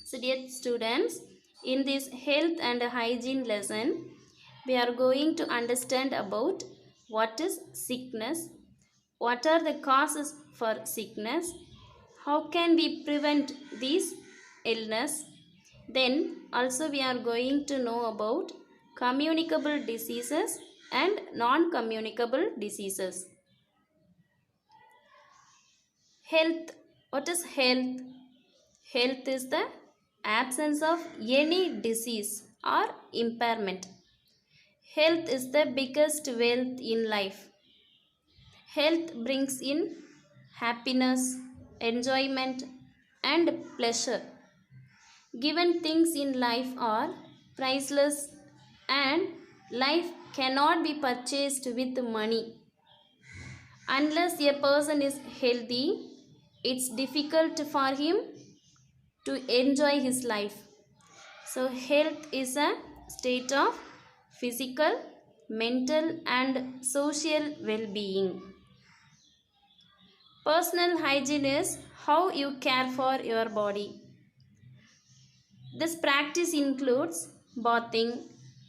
So, dear students, in this health and hygiene lesson, we are going to understand about what is sickness, what are the causes for sickness, how can we prevent this illness. Then also we are going to know about communicable diseases and non-communicable diseases. Health. What is health? Health is the absence of any disease or impairment. Health is the biggest wealth in life. Health brings in happiness, enjoyment, and pleasure. Given things in life are priceless and life cannot be purchased with money. Unless a person is healthy, it's difficult for him to enjoy his life. So, health is a state of physical, mental, and social well being. Personal hygiene is how you care for your body. This practice includes bathing,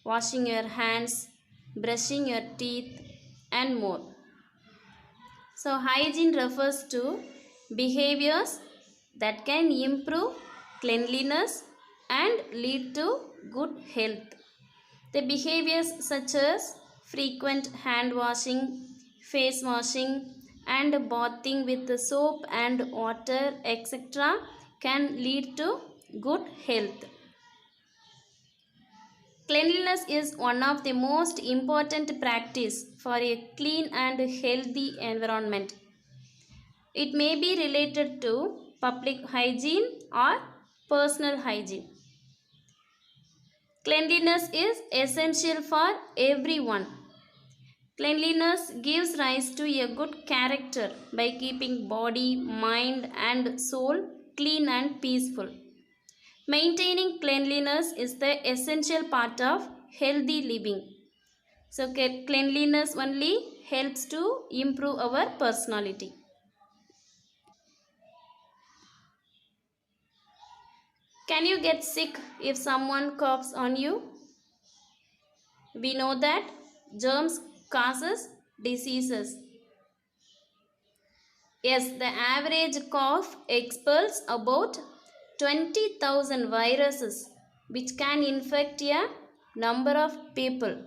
washing your hands, brushing your teeth, and more. So, hygiene refers to behaviors that can improve cleanliness and lead to good health. The behaviors such as frequent hand washing, face washing, and bathing with the soap and water, etc., can lead to good health. Cleanliness is one of the most important practice for a clean and healthy environment. It may be related to public hygiene or personal hygiene. Cleanliness is essential for everyone. Cleanliness gives rise to a good character by keeping body, mind, and soul clean and peaceful. Maintaining cleanliness is the essential part of healthy living. So, cleanliness only helps to improve our personality. Can you get sick if someone coughs on you? We know that germs causes diseases. Yes, the average cough expels about 20,000 viruses which can infect a number of people.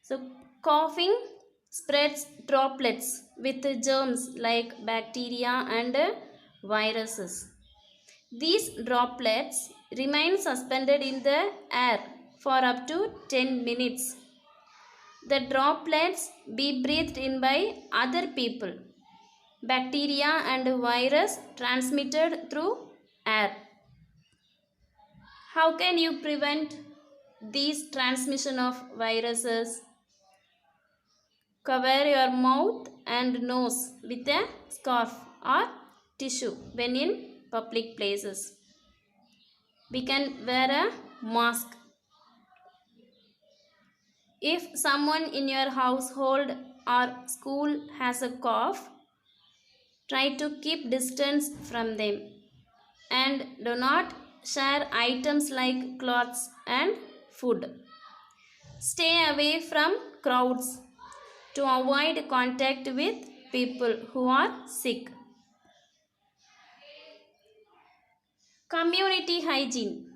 So, coughing spreads droplets with germs like bacteria and viruses. These droplets remain suspended in the air for up to 10 minutes. The droplets be breathed in by other people. Bacteria and virus transmitted through air. How can you prevent these transmission of viruses? Cover your mouth and nose with a scarf or tissue when in public places. We can wear a mask. If someone in your household or school has a cough, try to keep distance from them and do not share items like clothes and food. Stay away from crowds to avoid contact with people who are sick. Community hygiene.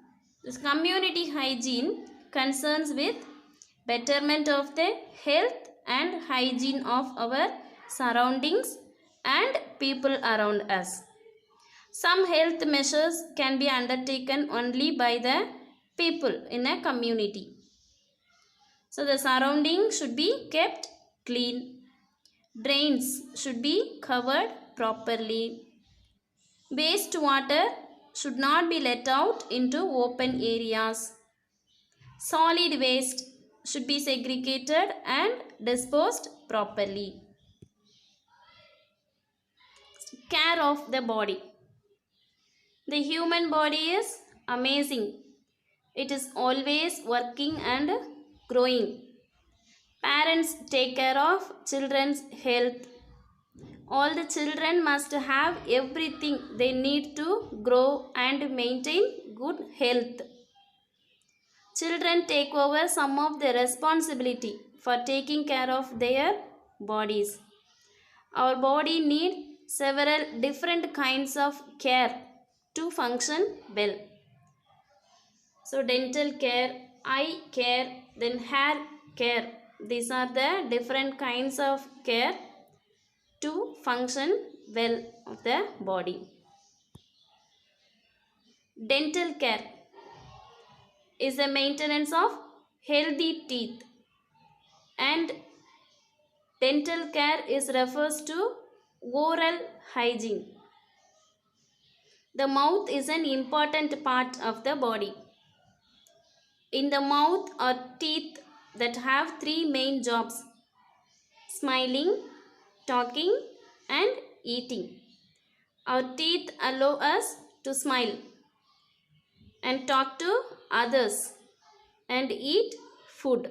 This community hygiene concerns with betterment of the health and hygiene of our surroundings and people around us. Some health measures can be undertaken only by the people in a community. So the surrounding should be kept clean. Drains should be covered properly. Wastewater should not be let out into open areas. Solid waste should be segregated and disposed properly. Care of the body. The human body is amazing. It is always working and growing. Parents take care of children's health. All the children must have everything they need to grow and maintain good health. Children take over some of the responsibility for taking care of their bodies. Our body needs several different kinds of care to function well. So dental care, eye care, then hair care. These are the different kinds of care to function well of the body. Dental care is the maintenance of healthy teeth, and dental care is refers to oral hygiene. The mouth is an important part of the body. In the mouth are teeth that have three main jobs: smiling, talking, and eating. Our teeth allow us to smile and talk to others and eat food.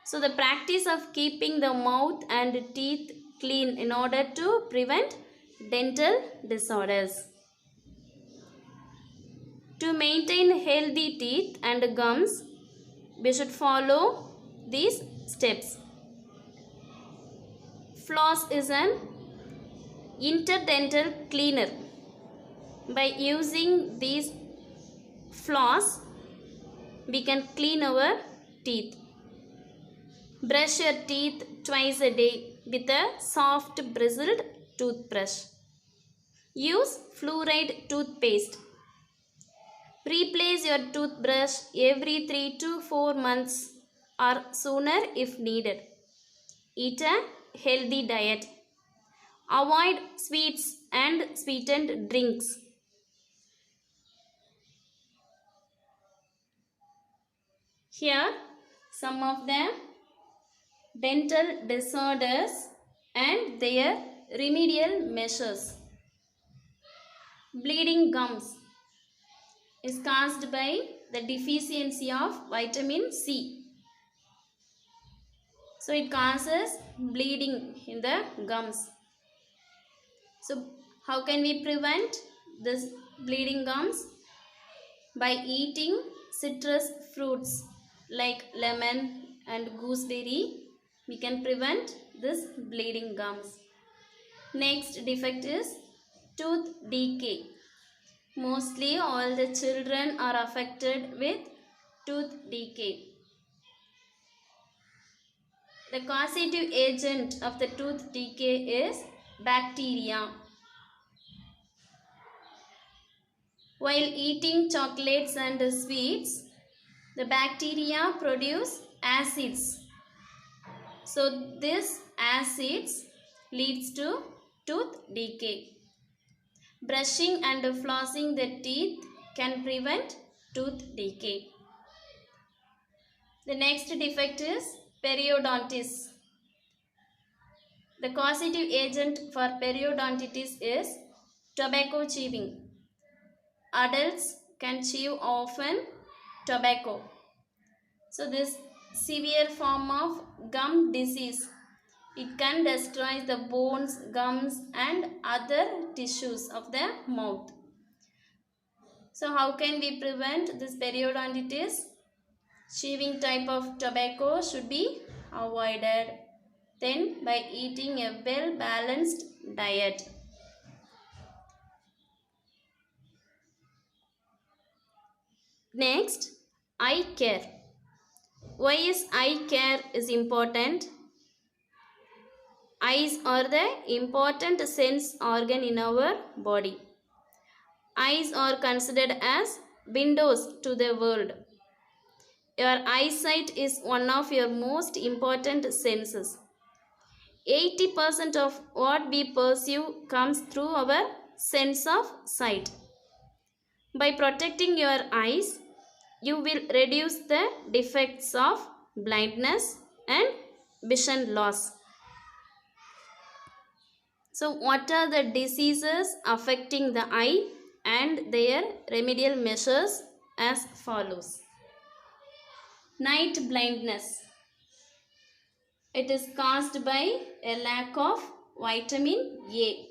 So, the practice of keeping the mouth and teeth clean in order to prevent dental disorders. To maintain healthy teeth and gums, we should follow these steps. Floss is an interdental cleaner. By using these floss, we can clean our teeth. Brush your teeth twice a day with a soft bristled toothbrush. Use fluoride toothpaste. Replace your toothbrush every 3 to 4 months or sooner if needed. Eat a healthy diet. Avoid sweets and sweetened drinks. Here some of the dental disorders and their remedial measures. Bleeding gums is caused by the deficiency of vitamin C. So it causes bleeding in the gums. So how can we prevent this bleeding gums? By eating citrus fruits like lemon and gooseberry, we can prevent this bleeding gums. Next defect is tooth decay. Mostly all the children are affected with tooth decay. The causative agent of the tooth decay is bacteria. While eating chocolates and sweets, the bacteria produce acids. So this acids leads to tooth decay. Brushing and flossing the teeth can prevent tooth decay. The next defect is periodontitis. The causative agent for periodontitis is tobacco chewing. Adults can chew often tobacco. So this severe form of gum disease, it can destroy the bones, gums and other tissues of the mouth. So how can we prevent this periodontitis? Chewing type of tobacco should be avoided. Then by eating a well-balanced diet. Next, eye care. Why is eye care is important? Eyes are the important sense organ in our body. Eyes are considered as windows to the world. Your eyesight is one of your most important senses. 80% of what we perceive comes through our sense of sight. By protecting your eyes, you will reduce the defects of blindness and vision loss. So what are the diseases affecting the eye and their remedial measures as follows? Night blindness. It is caused by a lack of vitamin A.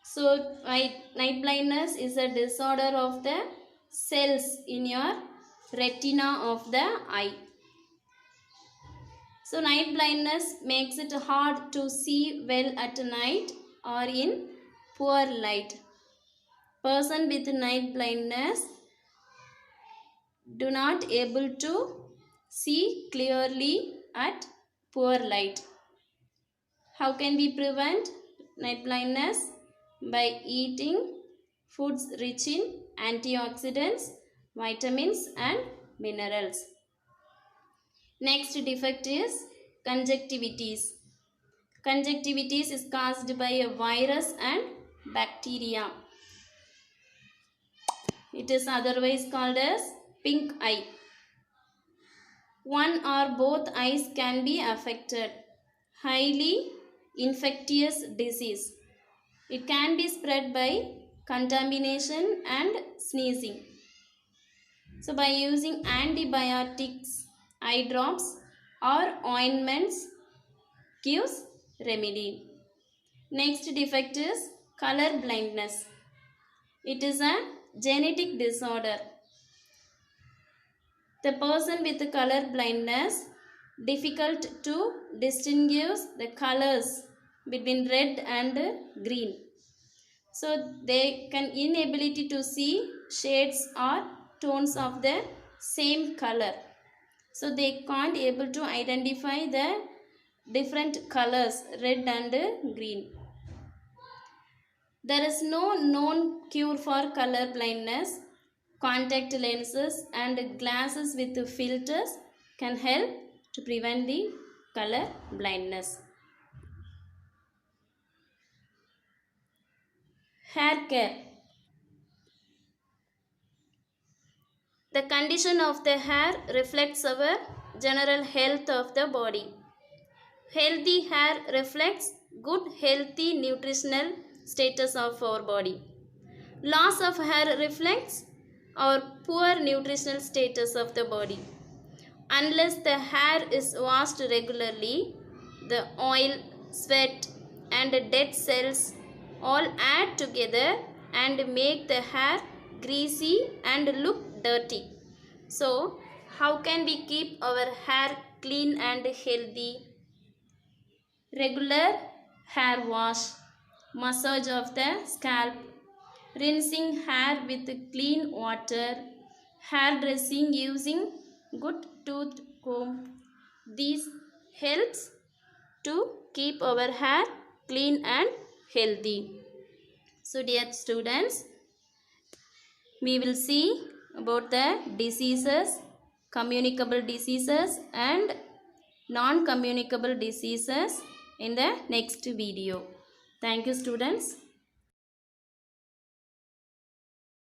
So night blindness is a disorder of the cells in your retina of the eye. So night blindness makes it hard to see well at night or in poor light. Person with night blindness do not able to see clearly at poor light. How can we prevent night blindness? By eating foods rich in antioxidants, vitamins and minerals. Next defect is conjunctivitis. Conjunctivitis is caused by a virus and bacteria. It is otherwise called as pink eye. One or both eyes can be affected. Highly infectious disease. It can be spread by contamination and sneezing. So by using antibiotics, eye drops or ointments gives remedy. Next defect is color blindness. It is a genetic disorder. The person with color blindness difficult to distinguish the colors between red and green. So they can inability to see shades or tones of the same color. So they can't able to identify the different colors red and green. There is no known cure for color blindness. Contact lenses and glasses with filters can help to prevent the color blindness. Hair care. The condition of the hair reflects our general health of the body. Healthy hair reflects good healthy nutritional status of our body. Loss of hair reflects our poor nutritional status of the body. Unless the hair is washed regularly, the oil, sweat and dead cells all add together and make the hair greasy and look dirty. So, how can we keep our hair clean and healthy? Regular hair wash, massage of the scalp, rinsing hair with clean water, hair dressing using good tooth comb. These helps to keep our hair clean and healthy. So dear students, we will see about the diseases, communicable diseases and non-communicable diseases in the next video. Thank you students.